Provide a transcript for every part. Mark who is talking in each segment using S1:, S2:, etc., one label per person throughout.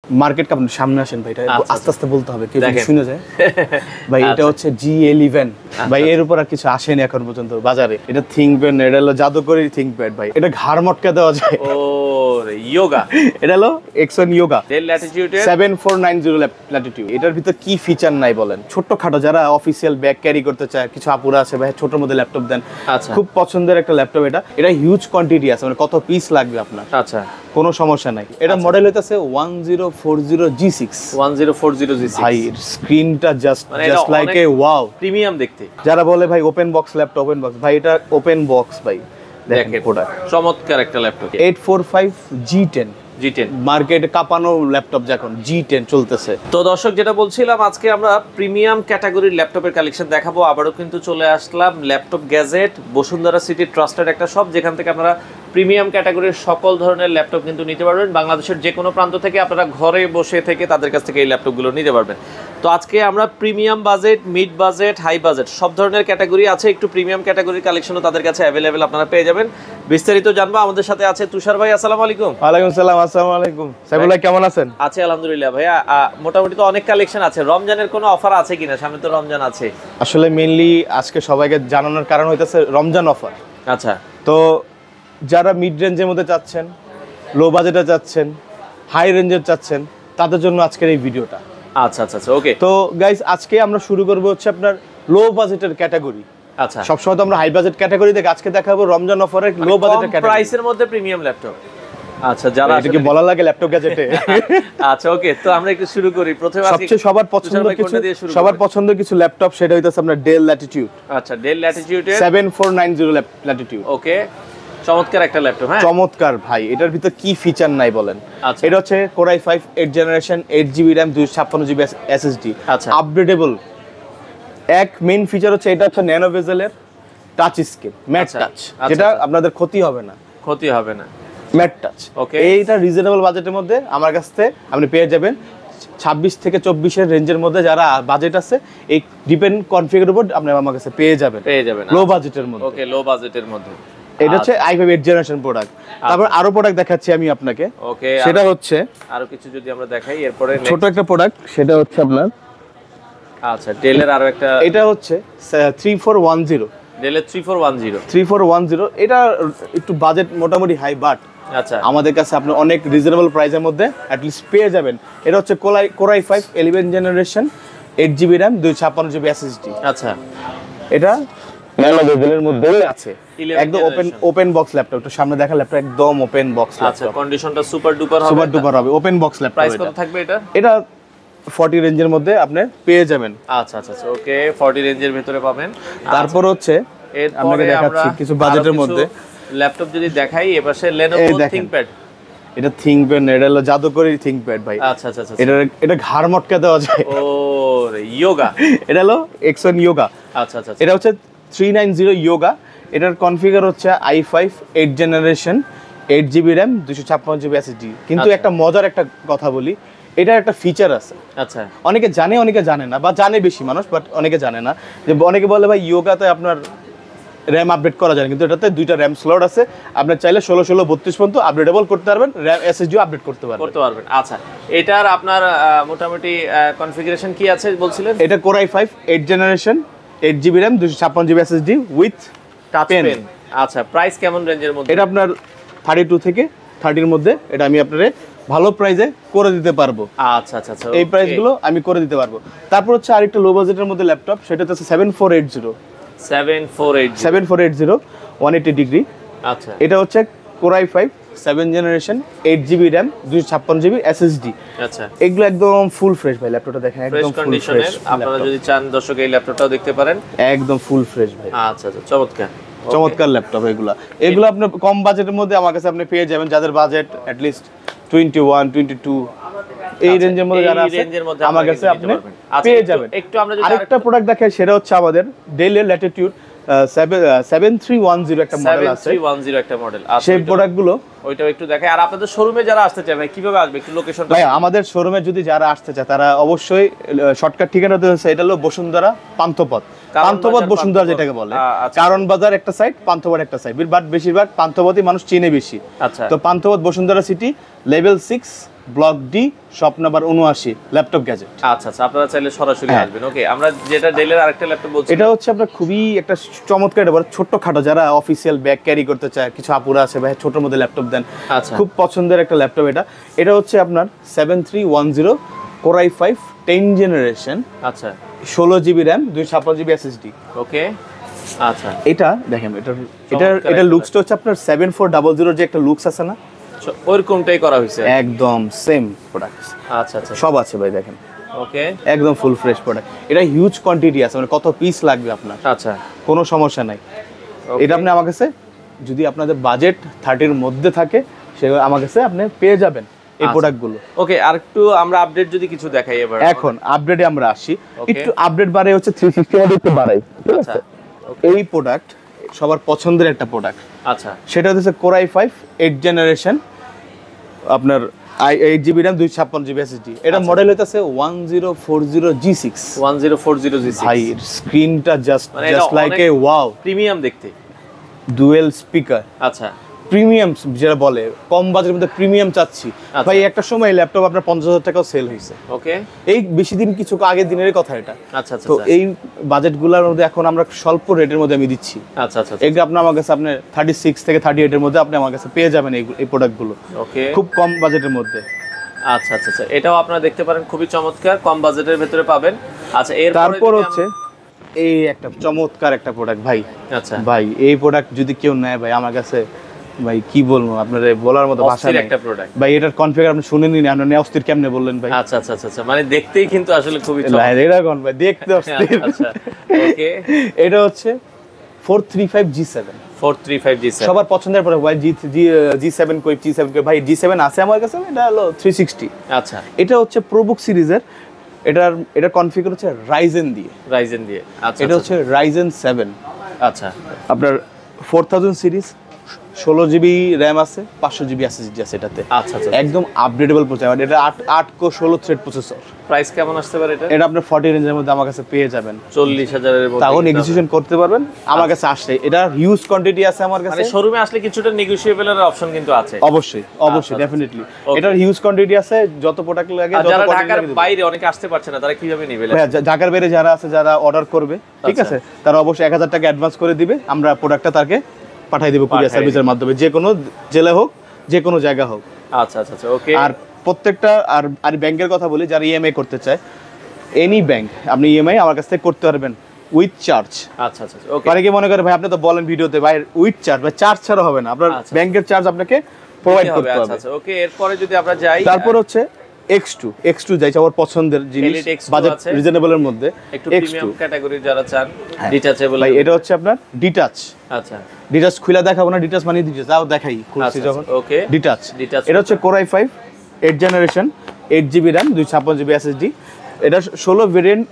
S1: Market cup সামনে আসেন ভাই, এটা আস্তে আস্তে বলতে হবে, কেউ শুনে যায় ভাই। এটা হচ্ছে G11 ভাই, এর উপর আর কিছু আসেনি এখন পর্যন্ত বাজারে। এটা থিংকপ্যাড, এটা হলো জাদুকরি থিংকপ্যাড ভাই, এটা ঘাড় মটকা দেওয়া যায়।
S2: ও ইয়োগা,
S1: এটা হলো X1 yoga
S2: del Latitude
S1: 7490 Latitude. এটার ভিতর কি ফিচার নাই বলেন? ছোটখাটো যারা অফিসিয়াল ব্যাগ ক্যারি করতে চায়, কিছু আপুরা আছে ভাই ছোটর মধ্যে ল্যাপটপ দেন, খুব পছন্দের একটা ল্যাপটপ। এটা হিউজ কোয়ান্টিটি আছে, মানে কত পিস লাগবে আপনার,
S2: আচ্ছা
S1: কোনো সমস্যা নাই। এটা মডেল হইতাছে 1040G6
S2: 1040G6
S1: ভাই। স্ক্রিনটা just like a wow,
S2: premium দেখতে।
S1: যারা বলে ভাই open box laptop, open box ভাই, এটা ওপেন বক্স ভাই। দেখেন প্রোডাক্ট,
S2: চমৎকার একটা ল্যাপটপ
S1: 845G10 মার্কেটে কাঁপানো ল্যাপটপ যখন G10 চলতেছে।
S2: তো দর্শক, যেটা বলছিলাম, আজকে আমরা প্রিমিয়াম ক্যাটাগরির ল্যাপটপের কালেকশন দেখাবো। আবারও কিন্তু চলে আসলাম ল্যাপটপ গ্যাজেট, বসুন্ধরা সিটির ট্রাস্টেড একটা শপ, যেখান থেকে আপনারা প্রিমিয়াম ক্যাটাগরির সকল ধরনের ল্যাপটপ কিন্তু নিতে পারবেন। বাংলাদেশের যে কোনো প্রান্ত থেকে আপনারা ঘরে বসে থেকে তাদের কাছ থেকে এই ল্যাপটপগুলো নিতে পারবেন। তো আজকে আমরা premium budget, mid budget, high budget সব ধরনের ক্যাটাগরি আছে। একটু প্রিমিয়াম ক্যাটাগরির কালেকশনও তাদের কাছে অ্যাভেলেবেল আপনারা পেয়ে যাবেন। বিস্তারিত জানবো। আমাদের সাথে আছে তুষার ভাই। আসসালামু আলাইকুম।
S1: ওয়ালাইকুম সালাম। আসসালামু আলাইকুম সাইফুল ভাই, কেমন আছেন?
S2: আছে আলহামদুলিল্লাহ ভাইয়া। মোটামুটি তো অনেক কালেকশন আছে। রমজানের কোনো অফার আছে কিনা? সামনে তো রমজান আছে।
S1: আসলে মেইনলি আজকে সবাইকে জানানোর কারণ হইতেছে রমজান অফার।
S2: আচ্ছা,
S1: তো যারা মিড রেঞ্জের মধ্যে চাচ্ছেন, লো বাজেটে চাচ্ছেন, হাই রেঞ্জের চাচ্ছেন, তাদের জন্য আজকের এই ভিডিওটা।
S2: আচ্ছা আচ্ছা আচ্ছা, ওকে।
S1: তো গাইস, আজকে আমরা শুরু করব হচ্ছে আপনার লো বাজেটের ক্যাটাগরি।
S2: আচ্ছা,
S1: সবসময় তো আমরা হাই বাজেট ক্যাটাগরি দেখে, আজকে দেখাবো রমজান অফারের লো বাজেটের ক্যাটাগরি,
S2: প্রাইসের মধ্যে প্রিমিয়াম ল্যাপটপ। আচ্ছা, যারা
S1: এটা কি বলা লাগে ল্যাপটপ গ্যাজেটে?
S2: আচ্ছা, ওকে। তো আমরা একটু শুরু করি। প্রথমে
S1: সবচেয়ে সবার পছন্দ কিছু ল্যাপটপ, সেটা হইতাছে আপনার ডেল ল্যাটিটিউড।
S2: আচ্ছা, ডেল ল্যাটিটিউড
S1: 7490 ল্যাটিটিউড।
S2: ওকে, চমৎকার একটা ল্যাপটপ। হ্যাঁ,
S1: চমৎকার ভাই। এটার ভিতর কি ফিচার নাই বলেন? এটা হচ্ছে Core i5 8th generation, 8GB RAM, 256GB SSD।
S2: আচ্ছা,
S1: আপডেটেবল। এক মেইন ফিচার হচ্ছে এটা হচ্ছে ন্যানো বেজেলের টাচ স্ক্রিন, ম্যাট টাচ, যেটা আপনাদের ক্ষতি হবে না। Matte touch,
S2: okay.
S1: এইটা রিজনেবল বাজেটের মধ্যে আমার কাছ থেকে আপনি পেয়ে যাবেন। 26 থেকে 24 এর রেঞ্জের মধ্যে যারা বাজেট আছে, এই ডিপেন্ড কনফিগারের উপর আপনি আমার কাছে পেয়ে যাবেন লো বাজেটের মধ্যে।
S2: ওকে, লো বাজেটের মধ্যে।
S1: এটা হচ্ছে i5 8th জেনারেশন প্রোডাক্ট। তারপর আরো প্রোডাক্ট দেখাচ্ছি আমি আপনাকে।
S2: ওকে,
S1: সেটা হচ্ছে
S2: আরো কিছু যদি আমরা দেখাই এরপরে
S1: ছোট একটা প্রোডাক্ট, সেটা হচ্ছে আপনার
S2: আচ্ছা ডেলের আরো একটা,
S1: এটা হচ্ছে 3410
S2: ডেলের 3410
S1: 3410। এটা একটু বাজেট মোটামুটি হাই, বাট
S2: আচ্ছা
S1: আমাদের কাছে আপনি অনেক রিজনেবল প্রাইসের মধ্যে অ্যাট লিস্ট পেয়ে যাবেন। এটা হচ্ছে Core i5 11th generation, 8GB RAM, 256GB SSD।
S2: আচ্ছা,
S1: এটা ন্যানো বেজেলের মধ্যে আছে, একদম ওপেন বক্স ল্যাপটপ। একটু সামনে দেখা ল্যাপটপ একদম ওপেন বক্স ল্যাপটপ।
S2: আচ্ছা, কন্ডিশনটা সুপার ডুপার
S1: হবে, ওপেন বক্স ল্যাপটপ।
S2: প্রাইস কত থাকবে এটা?
S1: এটা 40 রেঞ্জের মধ্যে আপনি পেয়ে যাবেন।
S2: আচ্ছা আচ্ছা আচ্ছা, ওকে, 40 রেঞ্জের ভিতরে পাবেন।
S1: তারপর হচ্ছে
S2: এরপরে
S1: দেখাচ্ছি কিছু বাজেটের মধ্যে
S2: ল্যাপটপ যদি দেখাই, এপাশে Lenovo ThinkPad।
S1: এটা থিংকপ্যাড, এটা হলো জাদুকরি থিংকপ্যাড ভাই।
S2: আচ্ছা আচ্ছা আচ্ছা,
S1: এটা ঘাড় মটকা দেওয়া যায়।
S2: ও ইয়োগা,
S1: এটা হলো X1 ইয়োগা।
S2: আচ্ছা আচ্ছা,
S1: এটা হচ্ছে 390 ইয়োগা। এটার কনফিগার হচ্ছে i5 8th generation, 8GB RAM, 256GB SSD। কিন্তু একটা মজার একটা কথা বলি, এটার একটা ফিচার আছে।
S2: আচ্ছা,
S1: অনেকে জানে, অনেকে জানে না, বা জানে বেশি মানুষ, বাট অনেকে জানে না। যে অনেকে বলে ভাই ইয়োগাতে আপনার র্যাম আপডেট করা যায়, কিন্তু এটাতে দুইটা র্যাম স্লট আছে। আপনি চাইলে 16 16 32 পর্যন্ত আপডেটেবল করতে পারবেন, র্যাম এসএসডিও আপডেট করতে পারবেন।
S2: আচ্ছা, এটার আপনার মোটামুটি কনফিগারেশন কি আছে বলছিলেন?
S1: এটা Core i5 8th generation, 8GB RAM, 256GB SSD with touch pen.
S2: আচ্ছা, প্রাইস কেমন রেঞ্জের মধ্যে?
S1: এটা আপনার 32 থেকে 30 এর মধ্যে এটা আমি আপনারে ভালো প্রাইসে করে দিতে পারবো।
S2: আচ্ছা আচ্ছা আচ্ছা,
S1: এই প্রাইসগুলো আমি করে দিতে পারবো। তারপর হচ্ছে আরেকটা লো বাজেটের মধ্যে ল্যাপটপ, সেটা হচ্ছে 7480 180 ডিগ্রি।
S2: আচ্ছা,
S1: এটা হচ্ছে Core i5 7th generation, 8GB RAM, 256GB SSD।
S2: আচ্ছা,
S1: এগুলো একদম ফুল ফ্রেশ ভাই। ল্যাপটপটা দেখেন একদম ফুল ফ্রেশ।
S2: আপনারা যদি চান দর্শক এই ল্যাপটপটাও দেখতে পারেন,
S1: একদম ফুল ফ্রেশ ভাই।
S2: আচ্ছা আচ্ছা, চমৎকার
S1: ল্যাপটপ। এগুলো আপনি কম বাজেটের মধ্যে আমার কাছে আপনি পেয়ে যাবেন, যাদের বাজেট অ্যাট লিস্ট 21 22 এই রেঞ্জের মধ্যে যারা আছে আমার কাছে আপনি পেয়ে যাবেন।
S2: একটু আমরা যদি
S1: আরেকটা প্রোডাক্ট দেখাই, সেটা হচ্ছে আমাদের Dell Latitude 7310 একটা মডেল আছে।
S2: 7310 একটা মডেল আছে।
S1: সেই প্রোডাক্টগুলো
S2: ওইটাও একটু দেখাই। আর আপনাদের শোরুমে যারা আসতে চায় ভাই কিভাবে আসবে? একটু লোকেশনটা
S1: ভাই, আমাদের শোরুমে যদি যারা আসতে চায় তারা অবশ্যই শর্টকাট ঠিকানাতে হচ্ছে, এটা হলো বসুন্ধরা পান্থপথ। বসুন্ধরা যেটাকে বলে, কারণ বাজার একটা সাইড, পান্থপথ একটা সাইড, বাট বেশিরভাগ পান্থপথই মানুষ চেনে বেশি।
S2: আচ্ছা,
S1: তো Panthapath Bashundhara city level 6 block D, shop number 79, laptop gadget.
S2: আচ্ছা আচ্ছা, আপনারা চাইলে সরাসরি আসবেন। ওকে, আমরা যেটা ডেলের আরেকটা ল্যাপটপ বলছি,
S1: এটা হচ্ছে আপনার খুবই একটা চমৎকার, এটা ছোট্ট খাটো যারা অফিসিয়াল ব্যাগ ক্যারি করতে চায়, কিছু আপুরা আছে ভাই ছোটোর মধ্যে ল্যাপটপ দেন,
S2: আচ্ছা
S1: খুব পছন্দের একটা ল্যাপটপ এটা। এটা হচ্ছে আপনার 7310 Core i5 10 জেনারেশন,
S2: আচ্ছা
S1: 16GB র্যাম, 256GB SSD।
S2: ওকে আচ্ছা,
S1: এটা দেখেন, এটা লুকসটা হচ্ছে আপনার 7400 যে একটা লুকস আছে না,
S2: ওইরকমটাই করা হয়েছে
S1: একদম সেম প্রোডাক্ট।
S2: আচ্ছা আচ্ছা,
S1: সব আছে ভাই দেখেন,
S2: ওকে
S1: একদম ফুল ফ্রেশ প্রোডাক্ট। এটা হিউজ কোয়ান্টিটি আছে, মানে কত পিস লাগবে আপনার
S2: আচ্ছা,
S1: কোনো সমস্যা নাই। এটা আপনি আমার কাছে, যদি আপনাদের বাজেট 30-র মধ্যে থাকে, সে আমার কাছে আপনি পেয়ে যাবেন এই প্রোডাক্টগুলো।
S2: ওকে, আর একটু আমরা আপডেট যদি কিছু দেখাই এবার।
S1: এখন আপডেটে আমরা আসি, একটু আপডেট বাড়ে হচ্ছে 360 ওয়াট একটু বাড়াই।
S2: আচ্ছা,
S1: এই প্রোডাক্ট সবার পছন্দের একটা প্রোডাক্ট।
S2: আচ্ছা,
S1: সেটা হচ্ছে Core i5 8 জেনারেশন, আপনার 8GB র্যাম, 256GB SSD। এটা মডেল হইতাছে 1040G6।
S2: 1040G6
S1: ভাই স্ক্রিনটা just like a wow,
S2: premium দেখতে,
S1: ডুয়েল স্পিকার,
S2: আচ্ছা
S1: প্রিমিয়াম যেটা বলে, কম বাজেটের মধ্যে প্রিমিয়াম চাচ্ছি ভাই। একটা সময় ল্যাপটপ আপনার 50,000 টাকাও সেল হয়েছে,
S2: ওকে
S1: এই বেশি দিন কিছু আগের দিনের কথা এটা।
S2: আচ্ছা আচ্ছা,
S1: তো এই বাজেটগুলোর মধ্যে এখন আমরা স্বল্প রেটের মধ্যে আমি দিচ্ছি।
S2: আচ্ছা আচ্ছা,
S1: এগুলো আপনি আমার কাছে আপনি 36 থেকে 38 এর মধ্যে আপনি আমার কাছে পেয়ে যাবেন এই প্রোডাক্টগুলো,
S2: ওকে
S1: খুব কম বাজেটের মধ্যে।
S2: আচ্ছা আচ্ছা আচ্ছা, এটাও আপনারা দেখতে পারেন, খুবই চমৎকার, কম বাজেটের ভেতরে পাবেন। আচ্ছা,
S1: তারপর হচ্ছে এই একটা চমৎকার একটা প্রোডাক্ট ভাই।
S2: আচ্ছা
S1: ভাই এই প্রোডাক্ট যদি কেউ নেয় ভাই আমার কাছে, ভাই কি বলবো আপনার বলার মতো ভাষা নেই
S2: একটা প্রোডাক্ট
S1: ভাই। এটার কনফিগার আপনি শুনেননি না, আপনি অস্থির কেমনে বললেন ভাই?
S2: আচ্ছা আচ্ছা আচ্ছা, মানে দেখতেই কিন্তু আসলে খুবই
S1: ভাই এটা কোন ভাই দেখতে অস্থির।
S2: আচ্ছা ওকে,
S1: এটা হচ্ছে 435G7।
S2: 435G7
S1: সবার পছন্দের প্রোডাক্ট ভাই। G7 কই, G7 কই ভাই, G7 আছে আমার কাছে, এটা হলো 360।
S2: আচ্ছা,
S1: এটা হচ্ছে প্রোবুক সিরিজের, এটার কনফিগার হচ্ছে রাইজেন দিয়ে।
S2: আচ্ছা,
S1: এটা হচ্ছে রাইজেন 7।
S2: আচ্ছা
S1: আপনার 4000 সিরিজ, 16GB র্যাম আছে, 500GB SSD আছে এটাতে।
S2: আচ্ছা আচ্ছা,
S1: একদম আপডেটেবল প্রসেসর। এটা 8 কোর 16 থ্রেড প্রসেসর।
S2: প্রাইস কেমন আসতে পারে এটা?
S1: এটা আপনার 40 রেঞ্জের মধ্যে আমার কাছে পেয়ে যাবেন,
S2: 40,000 এর মধ্যে।
S1: তাও নেগোসিয়েশন করতে পারবেন আমার কাছে আসলে। এটা হিউজ কোয়ান্টিটি আছে আমার কাছে,
S2: মানে শোরুমে আসলে কিছুটা নেগোশিয়েবল এর অপশন কিন্তু আছে।
S1: অবশ্যই ডেফিনেটলি। এটার হিউজ কোয়ান্টিটি আছে, যত প্রোডাক্ট লাগে, যত
S2: যারা
S1: কোয়ান্টিটি
S2: ঢাকার
S1: লাগে।
S2: বাইরে অনেকে আসতে পারছে না, তারা কিভাবে নেবে?
S1: ঢাকার বাইরে যারা আছে, যারা অর্ডার করবে, ঠিক আছে, তারা অবশ্যই 1000 টাকা অ্যাডভান্স করে দিবে, আমরা প্রোডাক্টটা তাকে পাঠিয়ে দেব কুরিয়ার সার্ভিসের মাধ্যমে, যে কোনো জেলা হোক, যে কোনো জায়গা হোক।
S2: আচ্ছা আচ্ছা আচ্ছা, ওকে।
S1: আর প্রত্যেকটা আর ব্যাংকের কথা বলি, যারা ইএমআই করতে চায়, এনি ব্যাংক আপনি ইএমআই আমার কাছ থেকে করতে পারবেন উইথ চার্জ।
S2: আচ্ছা আচ্ছা, ওকে।
S1: অনেকে মনে করে ভাই আপনি তো বলেন ভিডিওতে ভাই উইথ চার্জ, ভাই চার্জ ছাড়া হবে না, আপনার ব্যাংকের চার্জ আপনাকে প্রোভাইড করতে হবে।
S2: আচ্ছা আচ্ছা, ওকে। এরপরে যদি আমরা যাই,
S1: তারপর হচ্ছে X2 যাইছে আমার পছন্দের জিনিস, বাজেট রিজনেবল এর মধ্যে।
S2: একটু প্রিমিয়াম ক্যাটাগরির যারা চান, ডিটাচেবল।
S1: ভাই এটা হচ্ছে আপনার ডিটাচ।
S2: আচ্ছা,
S1: ডিটাচ খুলে দেখাবো না, ডিটাচ মানে ডিটাচ, তাও দেখাই খুলছি যখন।
S2: ওকে,
S1: ডিটাচ।
S2: ডিটাচ।
S1: এটা হচ্ছে Core i5 8 generation, 8GB RAM, 256GB SSD। এটা 16 ভেরিয়েন্ট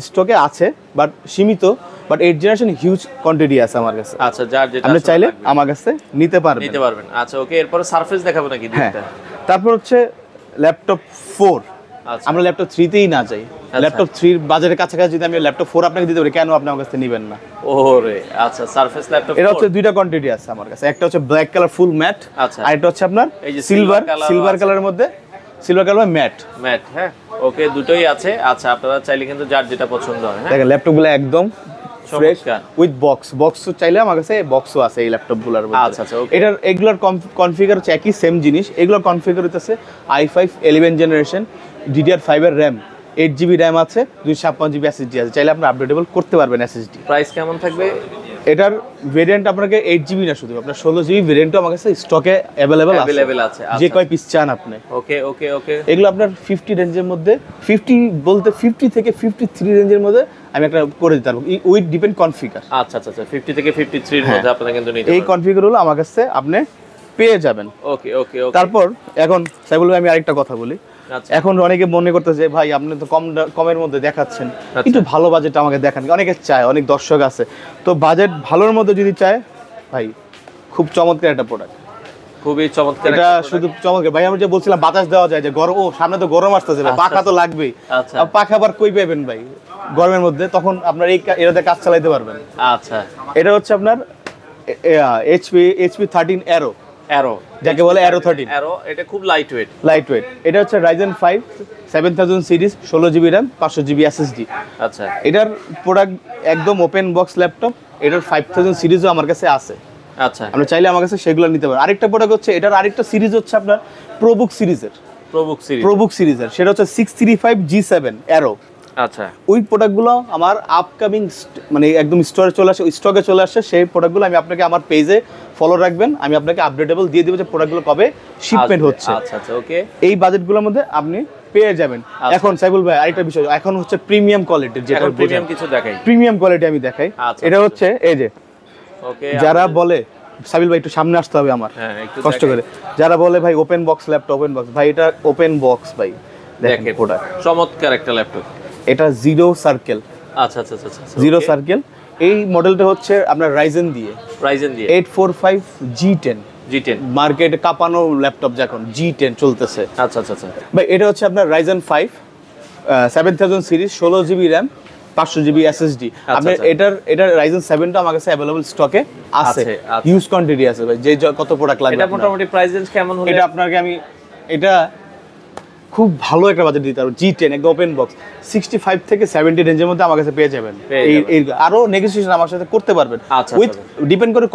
S1: স্টকে আছে, বাট সীমিত, বাট 8 জেনারেশন হিউজ কোয়ান্টিটি আছে আমার কাছে।
S2: আচ্ছা, যার যেটা
S1: আপনি চাইলে আমার কাছে নিতে পারবেন।
S2: আচ্ছা, ওকে। এরপর সারফেস দেখাবো নাকি দুইটা?
S1: তারপর হচ্ছে ল্যাপটপ 4।
S2: আচ্ছা,
S1: আমরা ল্যাপটপ 3 তেই না যাই, ল্যাপটপ 3 বাজারের কাছাকাছি যদি আমি ল্যাপটপ 4 আপনাকে দিতে পারি, কেন আপনি আমার কাছে নেবেন না?
S2: ওরে আচ্ছা, সারফেস ল্যাপটপ।
S1: এটা হচ্ছে দুইটা কোয়ান্টিটি আছে আমার কাছে, একটা হচ্ছে ব্ল্যাক কালার ফুল ম্যাট,
S2: আচ্ছা,
S1: আর এটা হচ্ছে আপনার
S2: এই যে
S1: সিলভার কালারের মধ্যে, সিলভার কালার ম্যাট।
S2: হ্যাঁ, ওকে, দুটোই আছে। আচ্ছা, আপনারা চাইলে কিন্তু যার যেটা পছন্দ হয়। হ্যাঁ,
S1: দেখেন ল্যাপটপগুলো একদম ফ্রেশ
S2: চমৎকার।
S1: উইথ বক্স চাইলে আমার কাছে বক্সও আছে এই ল্যাপটপগুলোর মধ্যে।
S2: আচ্ছা আচ্ছা, ওকে।
S1: এটার এগুলোর কনফিগার হচ্ছে একই সেম জিনিস, এগুলোর কনফিগার হচ্ছে i5 11 জেনারেশন, DDR5 এর র্যাম, 8GB র্যাম আছে, 256GB SSD আছে, চাইলে আপনি আপডেটেবল করতে পারবেন SSD।
S2: প্রাইস কেমন থাকবে?
S1: এটার ভেরিয়েন্ট আপনাকে 8GB না, শুধু আপনার 16GB ভেরিয়েন্টও আমার কাছে স্টকে অ্যাভেলেবল
S2: আছে।
S1: যে কয় পিস চান আপনি।
S2: ওকে ওকে ওকে,
S1: এগুলো আপনার 50 রেঞ্জের মধ্যে, 50 থেকে 53 রেঞ্জের মধ্যে আমি একটা করে দিতে পারবো, উইথ ডিপেন্ড কনফিগার।
S2: আচ্ছা আচ্ছা, 50 থেকে 53 এর মধ্যে আপনারা কিন্তু নিতে
S1: এই
S2: পারবেন।
S1: কনফিগারগুলো আমার কাছে আপনি পেয়ে যাবেন।
S2: ওকে ওকে ওকে।
S1: তারপর এখন সাইবুল ভাই, আমি আরেকটা কথা বলি।
S2: আচ্ছা,
S1: এখন অনেকে মনে করতেছে ভাই আপনি তো কমের মধ্যে দেখাচ্ছেন, একটু ভালো বাজেট আমাকে দেখান, অনেকে চায়, অনেক দর্শক আছে, তো বাজেট ভালোর মধ্যে যদি চায় ভাই, খুব চমৎকার একটা প্রোডাক্ট,
S2: খুবই চমৎকার।
S1: এটা শুধু চমৎকার ভাই। আমি যে বলছিলাম বাতাস দেওয়া যায়, যে গরম, সামনে তো গরম আসতেছে ভাই, পাখা তো লাগবেই।
S2: আচ্ছা,
S1: পাখা আবার কই পাবেন ভাই গরমের মধ্যে, তখন আপনার এটাতে কাজ চালাইতে পারবেন।
S2: আচ্ছা,
S1: এটা হচ্ছে আপনার HP 13 অ্যারো। যাকে বলে অ্যারো 13।
S2: অ্যারো, এটা খুব লাইট ওয়েট।
S1: Light weight. এটা হচ্ছে Ryzen 5 7000 series 16GB RAM 500GB SSD।
S2: আচ্ছা,
S1: এটার প্রোডাক্ট একদম ওপেন বক্স ল্যাপটপ। এটার 5000 সিরিজও আমার কাছে আছে।
S2: আচ্ছা,
S1: আমরা চাইলে আমার কাছে সেগুলো নিতে পারেন। আরেকটা প্রোডাক্ট হচ্ছে এটার আরেকটা সিরিজ হচ্ছে আপনার প্রোবুক সিরিজের। প্রোবুক সিরিজের সেটা হচ্ছে 635 G7 অ্যারো।
S2: আচ্ছা,
S1: ওই প্রোডাক্টগুলো আমার আপকামিং মানে একদম স্টকে চলে আসছে। সেই প্রোডাক্টগুলো আমি আপনাকে আমার পেজে ফলো রাখবেন, আমি আপনাকে আপডেটেবল দিয়ে দেবো যে প্রোডাক্টগুলো কবে শিপমেন্ট হচ্ছে।
S2: আচ্ছা আচ্ছা, ওকে।
S1: এই বাজেটগুলোর মধ্যে আপনি পেয়ে যাবেন। এখন সাইবুল ভাই আরেকটা বিষয়, এখন হচ্ছে প্রিমিয়াম কোয়ালিটির, যেটা
S2: প্রিমিয়াম কিছু দেখাই।
S1: প্রিমিয়াম কোয়ালিটি আমি দেখাই। এটা হচ্ছে এই যে
S2: ওকে,
S1: যারা বলে সাবিল ভাই একটু সামনে আসতে হবে আমার,
S2: একটু
S1: কষ্ট করে, যারা বলে ভাই open box laptop, open box, ভাই এটা ওপেন বক্স ভাই। দেখেন প্রোডাক্ট,
S2: চমৎকার একটা ল্যাপটপ।
S1: এটা জিরো সার্কেল।
S2: আচ্ছা আচ্ছা আচ্ছা,
S1: জিরো সার্কেল। এই মডেলটা হচ্ছে আপনার রাইজেন দিয়ে 845 G10 মার্কেটে কাঁপানো ল্যাপটপ যখন G10 চলতেছে।
S2: আচ্ছা আচ্ছা আচ্ছা
S1: ভাই এটা হচ্ছে আপনার Ryzen 5 7000 series 16GB RAM 500GB SSD। আপনার এটার Ryzen 7টা আমার কাছে अवेलेबल স্টকে আছে, হিউজ কোয়ান্টিটি আছে ভাই। যে কত প্রোডাক্ট লাগবে।
S2: এটা মোটামুটি প্রাইস রেঞ্জ কেমন হলো?
S1: এটা আপনাকে আমি এটা খুব ভালো একটা বাজেট দিতে পারবো। G10 একদম ওপেন বক্স 65 থেকে 70 রেঞ্জের মধ্যে আমার কাছে পেয়ে যাবেন। এই আরো নেগোসিয়েশন আমার সাথে করতে পারবেন, উইথ ডিপেন্ড করে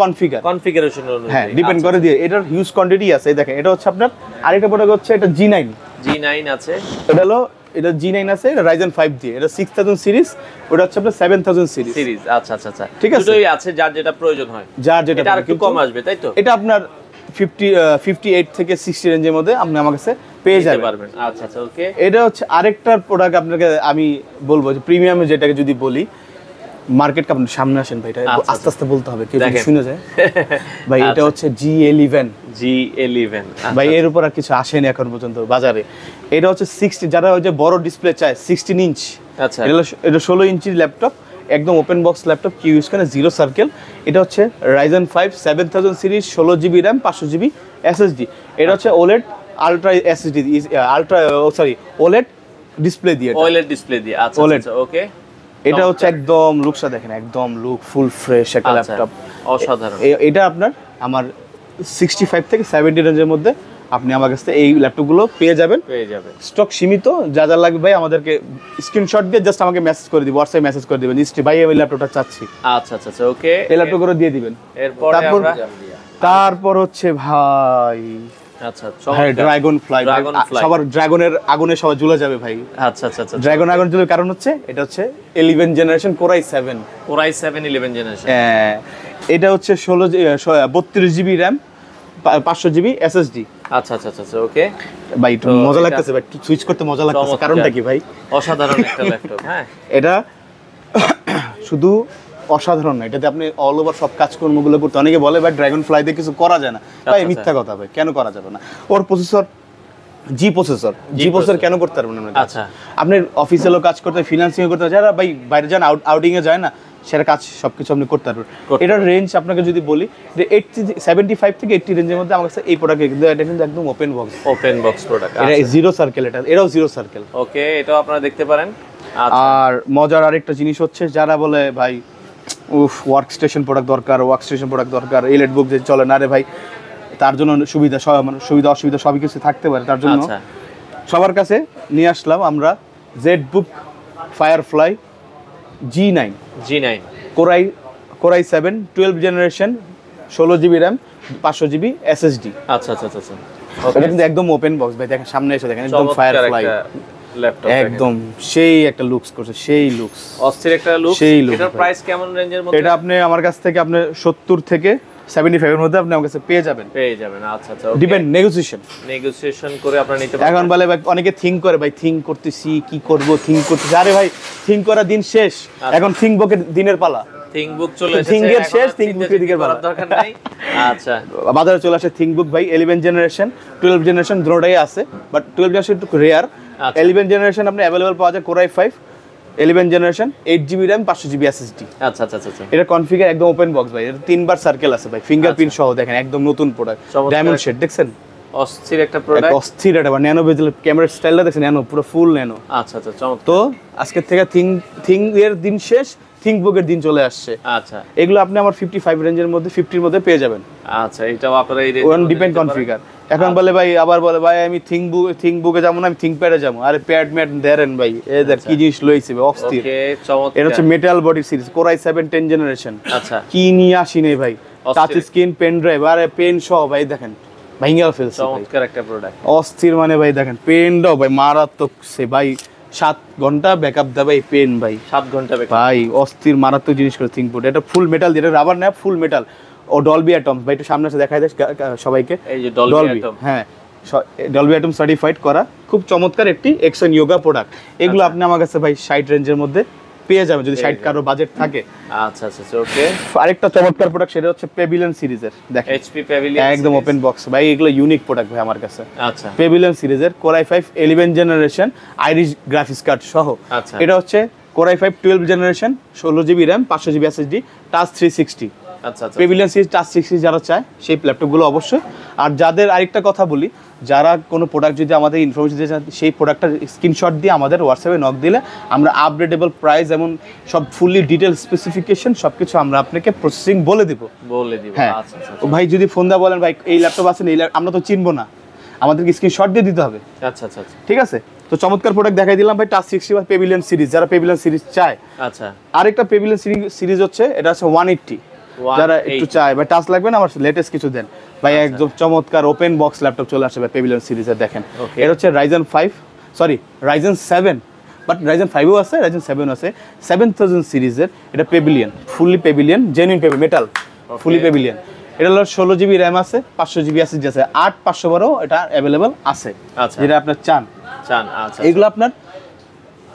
S1: কনফিগারেশন। হ্যাঁ, ডিপেন্ড করে দিয়ে এটার হিউজ কোয়ান্টিটি আছে। দেখেন এটা হচ্ছে আপনার আরেকটা প্রোডাক্ট হচ্ছে এটা G9
S2: আছে।
S1: এটা হলো এটা G9 আছে, এটা Ryzen 5 দিয়ে, এটা 6000 সিরিজ, ওটা হচ্ছে আপনার 7000 সিরিজ।
S2: আচ্ছা আচ্ছা আচ্ছা,
S1: ঠিক আছে,
S2: দুটোই আছে, যার যেটা প্রয়োজন হয়,
S1: যার যেটা।
S2: এটা একটু কম আসবে তাই তো?
S1: এটা আপনার 58 থেকে 60 রেঞ্জের মধ্যে আপনি আমার কাছে পেয়ে যাবেন।
S2: আচ্ছা আচ্ছা, ওকে।
S1: এটা হচ্ছে আরেকটা প্রোডাক্ট আপনাকে আমি বলবো যে প্রিমিয়ামে যেটাকে যদি বলি, মার্কেট আপনি সামনে আসেন ভাই, এটা আস্তে আস্তে বলতে হবে, কেউ শুনে যায় ভাই। এটা হচ্ছে G11 ভাই, এর উপর আর কিছু আসেনি এখন পর্যন্ত বাজারে। এটা হচ্ছে 60, যারা ওই যে বড় ডিসপ্লে চায় 16 ইঞ্চ,
S2: আচ্ছা,
S1: এটা 16 ইঞ্চির ল্যাপটপ, একদম ওপেন বক্স ল্যাপটপ, কি ইউজ করে জিরো সার্কেল। এটা হচ্ছে Ryzen 5 7000 series 16GB RAM 500GB SSD। এটা হচ্ছে OLED ultra SSD OLED display দিয়ে।
S2: আচ্ছা আচ্ছা, ওকে।
S1: এটা হচ্ছে একদম লুকসটা দেখেন, একদম লুক ফুল ফ্রেশ একটা ল্যাপটপ,
S2: অসাধারণ।
S1: এটা আপনার আমার 65 থেকে 70 রেঞ্জের মধ্যে আপনি আমার কাছ থেকে এই ল্যাপটপগুলো পেয়ে যাবেন। স্টক সীমিত, যা যা লাগবে ভাই আমাদেরকে স্ক্রিনশট দিয়ে জাস্ট আমাকে মেসেজ করে দিবেন, হোয়াটসঅ্যাপে মেসেজ করে দিবেন, নিশ্চয়ই ভাই আমি ল্যাপটপটা চাচ্ছি।
S2: আচ্ছা আচ্ছা আচ্ছা, ওকে।
S1: এই ল্যাপটপগুলো দিয়ে দিবেন। তারপর হচ্ছে ভাই,
S2: আচ্ছা,
S1: ড্রাগন ফ্লাই। সবার ড্রাগনের আগুনে সবাই জ্বলে যাবে ভাই।
S2: আচ্ছা আচ্ছা আচ্ছা,
S1: ড্রাগন আগুন জ্বলে কারণ হচ্ছে এটা হচ্ছে 11 জেনারেশন Core i7
S2: 11 জেনারেশন।
S1: এটা হচ্ছে 32GB RAM 500GB SSD।
S2: আচ্ছা আচ্ছা আচ্ছা, ওকে
S1: ভাই একটু মজা লাগতেছে ভাই, সুইচ করতে মজা লাগতেছে, কারণটা কি ভাই?
S2: অসাধারণ একটা ল্যাপটপ। হ্যাঁ,
S1: এটা শুধু অসাধারণ না, এটাতে আপনি অল ওভার সব কাজকর্মগুলো করতে। অনেকে বলে ভাই ড্রাগন ফ্লাই দিয়ে কিছু করা যায় না, ভাই মিথ্যা কথা ভাই, কেন করা যাবে না? ওর প্রসেসর জি প্রসেসর কেন করতে পারবেন না?
S2: আচ্ছা, আপনি
S1: অফিসিয়ালও কাজ করতে, ফিনান্সিং করতে, যারা ভাই বাইরে যান, আউটিং এ যায় না, সেটা কাজ সবকিছু আপনি করতে পারবেন। এটার রেঞ্জ আপনাকে যদি বলি যে 75 থেকে 80 রেঞ্জের মধ্যে আমার কাছে এই প্রোডাক্ট, কিন্তু এটা কিন্তু একদম ওপেন বক্স প্রোডাক্ট। এটা জিরো সার্কেল, এটাও জিরো সার্কেল।
S2: ওকে, এটাও আপনারা দেখতে পারেন।
S1: আর মজার আরেকটা জিনিস হচ্ছে, যারা বলে ভাই ওয়ার্ক স্টেশন প্রোডাক্ট দরকার, ইলেট বুক যে চলে না রে ভাই, তার জন্য সুবিধা অসুবিধা সবই কিছু থাকতে পারে। তার জন্য সবার কাছে নিয়ে আসলাম আমরা ZBook Firefly G9 Core i7 12 generation 16GB RAM 500GB SSD।
S2: আচ্ছা আচ্ছা আচ্ছা,
S1: এটা কিন্তু একদম ওপেন বক্স ভাই, দেখেন সামনে এসে দেখেন, একদম Firefly
S2: ল্যাপটপ,
S1: একদম সেই একটা লুকস করছে, সেই লুকস,
S2: অস্থির একটা লুক। এটার প্রাইস কেমন রেঞ্জের মধ্যে?
S1: এটা আপনি আমার কাছ থেকে আপনি 70 থেকে 75 এর মধ্যে আপনি আমার কাছে পেয়ে যাবেন।
S2: আচ্ছা আচ্ছা,
S1: ডিপেন্ড নেগোসিয়েশন
S2: করে আপনি নিতে পারবেন।
S1: এখন বলে ভাই, অনেকে থিঙ্ক করে ভাই, থিঙ্ক করতেছি কি করব, থিঙ্ক করতেছি। আরে ভাই, থিঙ্ক করার দিন শেষ, এখন থিঙ্ক বুকের দিনের পালা।
S2: থিঙ্কবুক চলে এসেছে,
S1: থিঙ্কের শেষ, থিঙ্কবুকের দিকের পালা,
S2: দরকার নাই। আচ্ছা,
S1: বাজারে চলে আসে থিঙ্কবুক ভাই 11 জেনারেশন 12 জেনারেশন দুটোই আছে, বাট 12 জেনারেশন একটু রেয়ার। 11 জেনারেশন আপনি अवेलेबल পাওয়া যায় Core i5 11 generation 8GB RAM 500GB SSD।
S2: আচ্ছা আচ্ছা আচ্ছা,
S1: এটা কনফিগার একদম ওপেন বক্স ভাই, এটা 3বার সার্কেল আছে ভাই, ফিঙ্গারপ্রিন্ট সহ, দেখেন একদম নতুন প্রোডাক্ট, ডায়মন্ড শেড দেখছেন,
S2: অস্থির একটা প্রোডাক্ট,
S1: অস্থির একটা ন্যানো বেজেল ক্যামেরার স্টাইলটা দেখছেন, ন্যানো পুরো ফুল ন্যানো।
S2: আচ্ছা আচ্ছা, চমৎকার।
S1: তো আজকে থেকে থিং এর দিন শেষ, থিংকবুকের দিন চলে আসছে।
S2: আচ্ছা,
S1: এগুলো আপনি আমার 55 রেঞ্জের মধ্যে 50 এর মধ্যে পেয়ে যাবেন।
S2: আচ্ছা, এটাও আপনারা এই
S1: ওয়ান ডিপেন্ড কনফিগার। এখন বলে ভাই, আবার বলে ভাই আমি থিংকবুকে যাবো না, আমি থিংকপ্যাডে যাবো। আরে প্যাড ম্যাট দেন ভাই, এই দেখ কি জিনিস লইছে ভাই, অস্থির।
S2: ওকে, চমৎকার।
S1: এটা হচ্ছে metal body series, Core i7 10 generation.
S2: আচ্ছা,
S1: কি নিয়ে আসি নেই ভাই, টাচ স্ক্রিন, পেন ড্রাইভ, আরে পেন সহ ভাই দেখেন ভাইঙ্গা ফেলছে।
S2: চমৎকার একটা প্রোডাক্ট,
S1: অস্থির মানে ভাই দেখেন পেনটাও ভাই মারাত্মক সে ভাই, 7 ঘন্টা ব্যাকআপ দেয় ভাই পেন ভাই,
S2: 7 ঘন্টা ব্যাকআপ
S1: ভাই অস্থির মারাত্মক জিনিস করে থিংকবোর্ড। এটা ফুল মেটাল, যেটা রাবার না, ফুল মেটাল ও ডলবি অ্যাটম ভাই। একটু সামনে এসে দেখাই দেয় সবাইকে,
S2: এই যে ডলবি অ্যাটম,
S1: হ্যাঁ ডলবি অ্যাটম সার্টিফাইড করা, খুব চমৎকার একটি এক্সন ইয়োগা প্রোডাক্ট। এগুলো আপনি আমার কাছে ভাই 60 রেঞ্জের মধ্যে পেয়ে যাবেন, যদি 60 কারো বাজেট থাকে।
S2: আচ্ছা আচ্ছা, ওকে।
S1: আরেকটা চমৎকার প্রোডাক্ট, সেটা হচ্ছে পেভিলিয়ন সিরিজের, দেখেন
S2: এইচপি পেভিলিয়ন,
S1: একদম ওপেন বক্স ভাই। এগুলো ইউনিক প্রোডাক্ট ভাই আমার কাছে।
S2: আচ্ছা,
S1: পেভিলিয়ন সিরিজের Core i5 11 generation Irish graphics card সহ।
S2: আচ্ছা,
S1: এটা হচ্ছে Core i5 12 generation 16 GB RAM 500 GB SSD touch 360।
S2: আচ্ছা আচ্ছা,
S1: পেভিলিয়ন সিরিজ টাচ 360 যারা চায় সেই ল্যাপটপগুলো অবশ্যই। আর যাদের আরেকটা কথা বলি, যারা কোনো প্রোডাক্ট যদি আমাদের ইনফরমেশন দিতে চান, সেই প্রোডাক্টটার স্ক্রিনশট দিয়ে আমাদের হোয়াটসঅ্যাপে নক দিলে আমরা আপডেটেবল প্রাইস এবং সব ফুললি ডিটেল স্পেসিফিকেশন সবকিছু আমরা আপনাকে প্রসেসিং বলে দিব। হ্যাঁ,
S2: আচ্ছা আচ্ছা,
S1: ভাই যদি ফোন দা বলেন ভাই এই ল্যাপটপ আছে, এই আমরা তো চিনবো না, আমাদেরকে স্ক্রিনশট দিয়ে দিতে হবে।
S2: আচ্ছা আচ্ছা,
S1: ঠিক আছে, তো চমৎকার প্রোডাক্ট দেখাই দিলাম ভাই, টাচ 60 বা পেভিলিয়ন সিরিজ, যারা পেভিলিয়ন সিরিজ চায়।
S2: আচ্ছা,
S1: আরেকটা পেভিলিয়ন সিরিজ হচ্ছে, এটা হচ্ছে 180, যারা একটু চায় ভাই টাচ লাগবে না, আমার লেটেস্ট কিছু দেন ভাই, একদম চমৎকার ওপেন বক্স ল্যাপটপ চলে আসবে ভাই পেভিলিয়ন সিরিজের। দেখেন এটা হচ্ছে Ryzen 7, বাট Ryzen 5ও আছে, Ryzen 7ও আছে, 7000 সিরিজের। এটা pavilion, fully pavilion, genuine metal, fully pavilion. এটা হলো 16 জিবি র্যাম আছে, 500 জিবি এসএসডি আছে, 8512 এটা অ্যাভেলেবল আছে, যেটা আপনার চান।
S2: আচ্ছা,
S1: এগুলো আপনার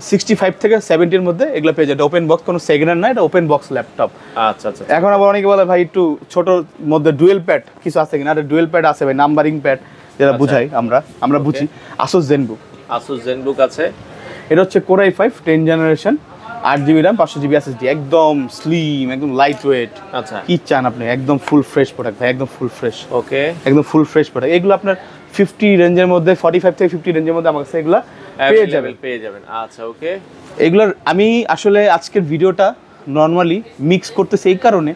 S1: 65 থেকে 70 এর মধ্যে এগুলো পেয়ে যায়। ওপেন বক্স, কোনো সেকেন্ড হ্যান্ড না, এটা ওপেন বক্স ল্যাপটপ।
S2: আচ্ছা আচ্ছা,
S1: এখন আবার অনেকে বলে ভাই একটু ছোট মধ্যে ডুয়েল প্যাড কিছু আছে কিনা, ডুয়েল প্যাড আছে ভাই, নাম্বারিং প্যাড যেটা বুঝাই আমরা বুঝি। Asus ZenBook
S2: আছে।
S1: এটা হচ্ছে Core i5 10 generation 8 GB RAM 500 GB SSD, একদম স্লিম, একদম লাইট ওয়েট।
S2: আচ্ছা,
S1: কি চান আপনি, একদম ফুল ফ্রেশ প্রোডাক্ট ভাই, একদম ফুল ফ্রেশ।
S2: ওকে,
S1: একদম ফুল ফ্রেশ প্রোডাক্ট। এগুলো আপনার 50 রেঞ্জের মধ্যে, 45 থেকে 50 রেঞ্জের মধ্যে আমার কাছে এগুলো পেয়ে যাবেন।
S2: আচ্ছা, ওকে।
S1: এগুলোর আমি আসলে আজকের ভিডিওটা নর্মালি মিক্স করতেছি এই কারণে,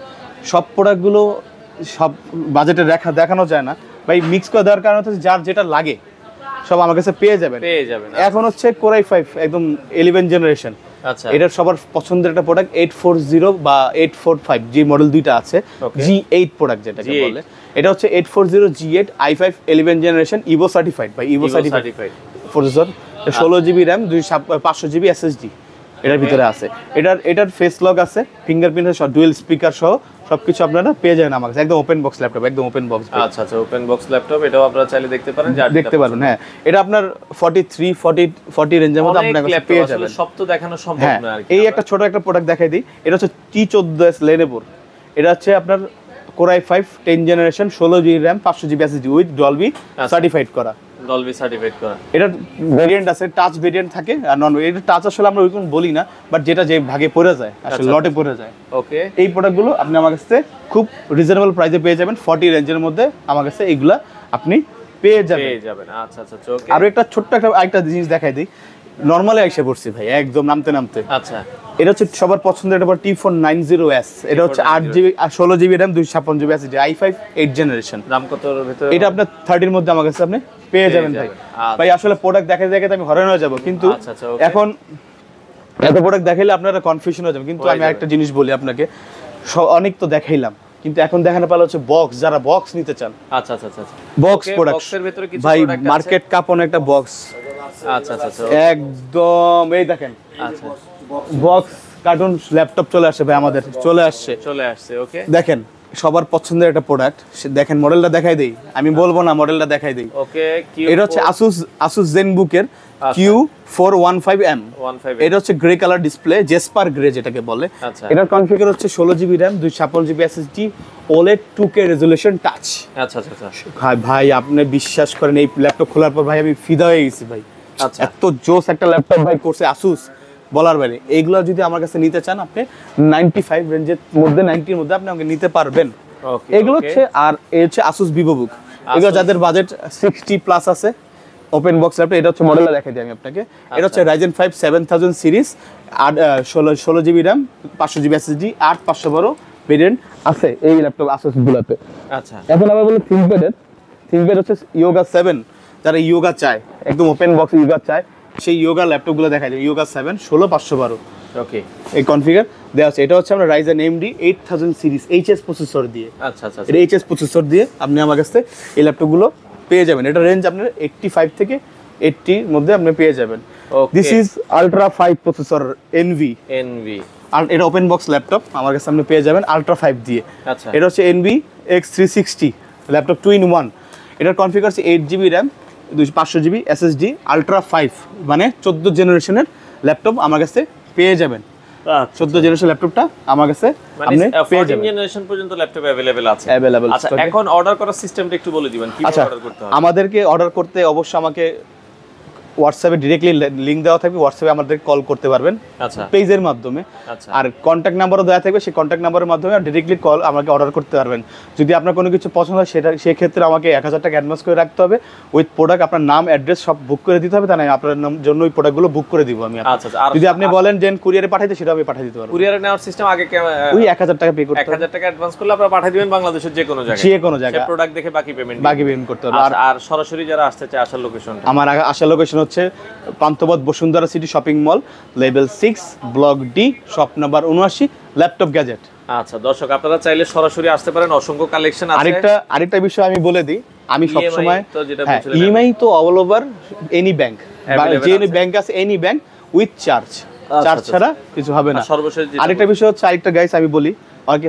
S1: সব প্রোডাক্টগুলো সব বাজেটে দেখানো যায় না ভাই, মিক্স করে দেওয়ার কারণে হচ্ছে যার যেটা লাগে সব আমার কাছে পেয়ে যাবেন। এখন হচ্ছে Core i5 একদম 11 জেনারেশন।
S2: আচ্ছা,
S1: এটার সবার পছন্দের একটা প্রোডাক্ট 840 বা 845 জি মডেল দুইটা আছে, G8 প্রোডাক্ট যেটাকে বলে। এটা হচ্ছে 840 G8 i5 11 generation evo certified ভাই, evo certified processor, 16 GB RAM 500 GB SSD এটার ভিতরে আছে। এটার ফেস লক আছে, ফিঙ্গারপ্রিন্ট সহ, ডুয়েল স্পিকার সহ সবকিছু আপনারা পেয়ে যাবেন আমার কাছে। একদম ওপেন বক্স ল্যাপটপ, একদম ওপেন বক্স।
S2: আচ্ছা আচ্ছা, ওপেন বক্স ল্যাপটপ, এটাও আপনারা চাইলে দেখতে পারেন,
S1: দেখতে পারবেন। হ্যাঁ, এটা আপনার 40 রেঞ্জের মধ্যে আপনার কাছে পেয়ে যাবেন।
S2: সব তো দেখানো সম্ভব না আর কি।
S1: এই একটা ছোট একটা প্রোডাক্ট দেখাই দিই, এটা হচ্ছে T14s Lenovo। এটা হচ্ছে আপনার Core i5 10 generation 16 GB RAM 500 GB SSD with Dolby certified করা। এটা ভেরিয়েন্ট আছে, টাচ ভেরিয়েন্ট থাকে আর নন। এটা টাচ আসলে আমরা ওইরকম বলি না, বাট যেটা যে ভাগে পড়ে যায় আসলে লটে পড়ে যায়।
S2: ওকে,
S1: এই প্রোডাক্টগুলো আপনি আমার কাছে খুব রিজনেবল প্রাইসে পেয়ে যাবেন, 40 রেঞ্জের মধ্যে আমার কাছে এইগুলা আপনি পেয়ে যাবেন।
S2: আচ্ছা আচ্ছা, ওকে।
S1: আর একটা ছোট্ট একটা জিনিস দেখাই দিই, নরমালি আইসা পড়ছি ভাই একদম নামতে।
S2: আচ্ছা,
S1: এটা হচ্ছে সবার পছন্দের একটা T490S। এটা হচ্ছে 8 GB 16 GB RAM 256 GB SSD i5 8 generation.
S2: দাম কতর ভিতরে?
S1: এটা আপনার 30 এর মধ্যে আমার কাছে আপনি পেয়ে যাবেন ভাই। ভাই আসলে প্রোডাক্ট দেখাতে আমি হয়রান হয়ে যাব, কিন্তু এখন এত প্রোডাক্ট দেখাইলে আপনারা কনফিউশন হয়ে যাবেন। কিন্তু আমি একটা জিনিস বলি আপনাকে, অনেক তো দেখাইলাম, কিন্তু এখন দেখানো পালা হচ্ছে বক্স, যারা বক্স নিতে চান।
S2: আচ্ছা আচ্ছা আচ্ছা,
S1: বক্স প্রোডাক্ট
S2: বক্সের ভিতরে কিছু
S1: ভাই
S2: প্রোডাক্ট আছে,
S1: মার্কেট কাপন একটা বক্স।
S2: আচ্ছা আচ্ছা আচ্ছা,
S1: একদম এই দেখেন,
S2: আচ্ছা
S1: বক্স কার্টুন ল্যাপটপ চলে আসে ভাই, আমাদের চলে আসছে।
S2: ওকে,
S1: দেখেন সবার পছন্দের একটা প্রোডাক্ট, দেখেন মডেলটা দেখাই দেই, আমি বলবো না, মডেলটা দেখাই দেই।
S2: ওকে,
S1: এটা হচ্ছে Asus ZenBook এর Q415M। এটা হচ্ছে grey colour display, jasper grey যেটাকে বলে। এটার কনফিগার হচ্ছে 16 GB RAM 256 GB SSD, OLED 2K resolution touch.
S2: আচ্ছা আচ্ছা,
S1: ভাই আপনি বিশ্বাস করেন এই ল্যাপটপ খোলার পর ভাই আমি ফিদা হয়ে গেছি ভাই।
S2: আচ্ছা,
S1: এত জোস একটা ল্যাপটপ ভাই করছে Asus, বলার বাইরে। এইগুলো যদি আমার কাছে নিতে চান আপনি 95 রেঞ্জের মধ্যে, 90 এর মধ্যে আপনি আমাকে নিতে পারবেন। এগুলো হচ্ছে, আর এই হচ্ছে Asus VivoBook। এগুলো যাদের বাজেট 60 প্লাস আছে ওপেন বক্স ল্যাপটপ, এটা হচ্ছে মডেলটা দেখাই দিই আমি আপনাকে। এটা হচ্ছে Ryzen 5 7000 সিরিজ, আর 16 GB RAM, 500 GB SSD, 8512 variant আছে এই ল্যাপটপ আসুস গুলাতে।
S2: আচ্ছা,
S1: এখন আবার বলে থিংকপ্যাড হচ্ছে ইয়োগা 7, যারা ইয়োগা চায় একদম ওপেন বক্স ইয়োগা চায় সেই ইয়োগা ল্যাপটপগুলো দেখা যায়। ইয়োগা 7 16512
S2: ওকে,
S1: এই কনফিগার দেওয়া আছে। এটা হচ্ছে আমরা Ryzen AMD 8000 series HS processor দিয়ে।
S2: আচ্ছা আচ্ছা,
S1: এটা এইচএস প্রসেসর দিয়ে আপনি আমার কাছে এই ল্যাপটপগুলো পেয়ে যাবেন। এটা রেঞ্জ আপনার 85 থেকে 80 এর মধ্যে আপনি পেয়ে যাবেন। This is ultra 5 processor Envy. আর এটা ওপেন বক্স ল্যাপটপ আমার কাছে আপনি পেয়ে যাবেন আলট্রা 5 দিয়ে।
S2: আচ্ছা,
S1: এটা হচ্ছে এনভি X360 ল্যাপটপ 2 in 1। এটার কনফিগার হচ্ছে 8 GB RAM, 500 GB SSD, ultra 5 মানে 14 জেনারেশনের ল্যাপটপ আমার কাছে পেয়ে যাবেন। 14 জেনারেশন ল্যাপটপটা আমার কাছে আপনি পেয়ে যাবেন।
S2: 14 জেনারেশন পর্যন্ত ল্যাপটপ अवेलेबल আছে। আচ্ছা,
S1: স্টকে।
S2: এখন অর্ডার করার সিস্টেমটা একটু বলে দিবেন কিভাবে
S1: আচ্ছা,
S2: অর্ডার করতে হবে?
S1: আমাদেরকে অর্ডার করতে অবশ্যই আমাকে হোয়াটসঅ্যাপে ডিরেক্টলি লিংক দেওয়া থাকবে, হোয়াটসঅ্যাপে আমাদের কল করতে পারবেন
S2: আচ্ছা
S1: পেজের মাধ্যমে।
S2: আচ্ছা,
S1: আর কন্ট্যাক্ট নাম্বারও দেওয়া থাকবে, সেই কন্ট্যাক্ট নাম্বারের মাধ্যমে ডিরেক্টলি কল আমাকে অর্ডার করতে পারবেন। যদি আপনার কোনো কিছু পছন্দ হয় সেটা সেক্ষেত্রে আমাকে 1000 টাকা অ্যাডভান্স করে রাখতে হবে। উইথ প্রোডাক্ট আপনার নাম অ্যাড্রেস সব বুক করে দিতে হবে, তা নয় আপনার জন্য ওই প্রোডাক্টগুলো বুক করে দিব আমি।
S2: আচ্ছা আচ্ছা, আর
S1: যদি আপনি বলেন যে কুরিয়ারে পাঠাইতে, সেটা আমি পাঠিয়ে দিতে পারবো।
S2: কুরিয়ারে নেওয়ার সিস্টেম আগে
S1: ওই 1000 টাকা পে করতে হবে।
S2: 1000 টাকা অ্যাডভান্স করলে আপনারা পাঠিয়ে দিবেন বাংলাদেশের যে কোনো জায়গায়,
S1: যে কোনো জায়গায়
S2: প্রোডাক্ট দেখে বাকি পেমেন্ট
S1: করতে হবে।
S2: আর সরাসরি যারা আসতে চায় আসার লোকেশনটা?
S1: আমার আসার লোকেশন হচ্ছে Panthapath Bashundhara city shopping mall, level 6, block D, shop number 79, laptop gadget.
S2: আচ্ছা দর্শক, আপনারা চাইলে সরাসরি আসতে পারেন, অসংখ্য কালেকশন আছে।
S1: আরেকটা বিষয় আমি বলে দিই, আমি সব সময় ইএমআই তো অল ওভার এনি ব্যাংক, যে ব্যাংক আছে এনি ব্যাংক উইথ চার্জ ছাড়া কিছু হবে না।
S2: সর্বশেষ
S1: আরেকটা বিষয় হচ্ছে, আরেকটা গাইস আমি বলি,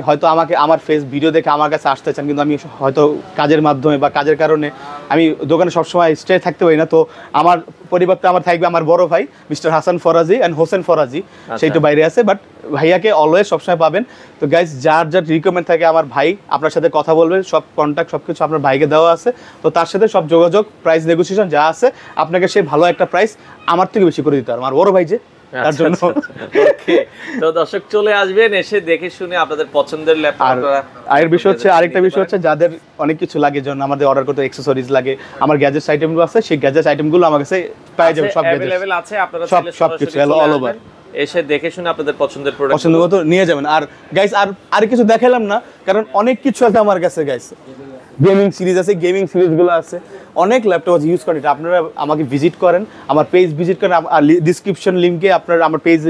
S1: হয়তো আমাকে আমার ফেস ভিডিও দেখে আমার কাছে আসতে চান, কিন্তু আমি হয়তো কাজের মাধ্যমে বা কাজের কারণে আমি দোকানে সবসময় স্টে থাকতে পারি না। তো আমার পরিবর্তে আমার থাকবে আমার বড় ভাই মিস্টার হাসান ফরাজি অ্যান্ড হোসেন ফরাজি, সেই তো বাইরে আছে, বাট ভাইয়াকে অলওয়েজ সবসময় পাবেন। তো গাইস, যার রিকমেন্ড থাকে আমার ভাই আপনার সাথে কথা বলবে, সব কন্ট্যাক্ট সব কিছু আপনার ভাইকে দেওয়া আছে। তো তার সাথে সব যোগাযোগ, প্রাইস নেগোসিয়েশন যা আছে, আপনাকে সে ভালো একটা প্রাইস আমার থেকে বেশি করে দিতে পারবে, আমার বড় ভাই যে তার জন্য।
S2: তো দর্শক চলে আসবেন, এসে দেখে শুনে আপনাদের পছন্দের ল্যাপটপ।
S1: আর বিষয় হচ্ছে, আরেকটা বিষয় হচ্ছে, যাদের অনেক কিছু লাগে, যেমন আমাদের অর্ডার করতে অ্যাকসেসরিজ লাগে, আমার গ্যাজেটস আইটেমগুলো আছে, সেই গ্যাজেটস আইটেমগুলো আমার কাছে পেয়ে যাবেন, সব
S2: अवेलेबल আছে। আপনারা
S1: সব কিছু অল ওভার
S2: এসে দেখে শুনে আপনাদের পছন্দের প্রোডাক্ট
S1: পছন্দ মতো নিয়ে যাবেন। আর গাইস, আর কিছু দেখালাম না, কারণ অনেক কিছু আছে আমার কাছে গাইস। গেমিং সিরিজ আছে, গেমিং সিরিজগুলো আছে, অনেক ল্যাপটপ আছে, ইউজ করেন। এটা আপনারা আমাকে ভিজিট করেন, আমার পেজ ভিজিট করেন, আর ডিসক্রিপশন লিঙ্কে আপনারা আমার পেজ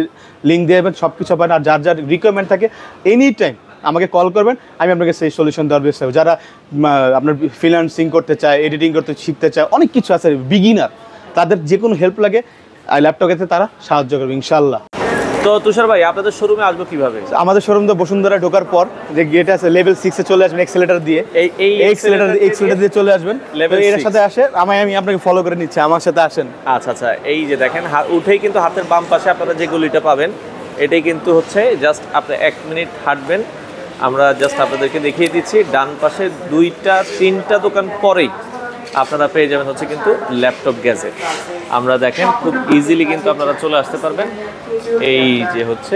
S1: লিঙ্ক দিয়ে দেবেন, সব কিছু পাবেন। আর যার রিকোয়ারমেন্ট থাকে এনি টাইম আমাকে কল করবেন, আমি আপনাকে সেই সলিউশন দেওয়ার চেষ্টা করব। যারা আপনার ফ্রিল্যান্সিং করতে চায়, এডিটিং করতে শিখতে চায়, অনেক কিছু আছে, বিগিনার, তাদের যে কোনো হেল্প লাগে ল্যাপটপেতে তারা সাহায্য করবে ইনশাল্লাহ।
S2: তো তুষার ভাই, আপনাদের শোরুমে আসবো কিভাবে?
S1: আমাদের শোরুম তো বসুন্ধরা ঢোকার পর যে গেট আছে, লেভেল 6 এ চলে আসবেন, এক্সেলেটর দিয়ে, এই এক্সেলেটর দিয়ে চলে আসবেন। এর সাথে আসে আমি আপনাকে ফলো করে নিচ্ছি, আমার সাথে আসেন।
S2: আচ্ছা আচ্ছা, এই যে দেখেন, উঠেই কিন্তু হাতের বাম পাশে আপনারা যে গলিটা পাবেন, এটাই কিন্তু হচ্ছে, জাস্ট আপনি 1 মিনিট হাঁটবেন, আমরা জাস্ট আপনাদেরকে দেখিয়ে দিচ্ছি। ডান পাশে 2-3টা দোকান পরেই আপনারা পেয়ে যাবেন হচ্ছে কিন্তু ল্যাপটপ গ্যাজেট। আমরা দেখেন খুব ইজিলি কিন্তু আপনারা চলে আসতে পারবেন। এই যে হচ্ছে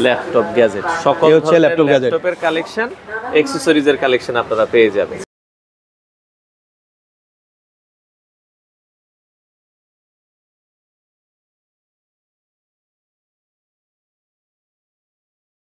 S2: ল্যাপটপ গ্যাজেট, সকল ল্যাপটপের কালেকশন, অ্যাকসেসরিজের কালেকশন আপনারা পেয়ে যাবেন।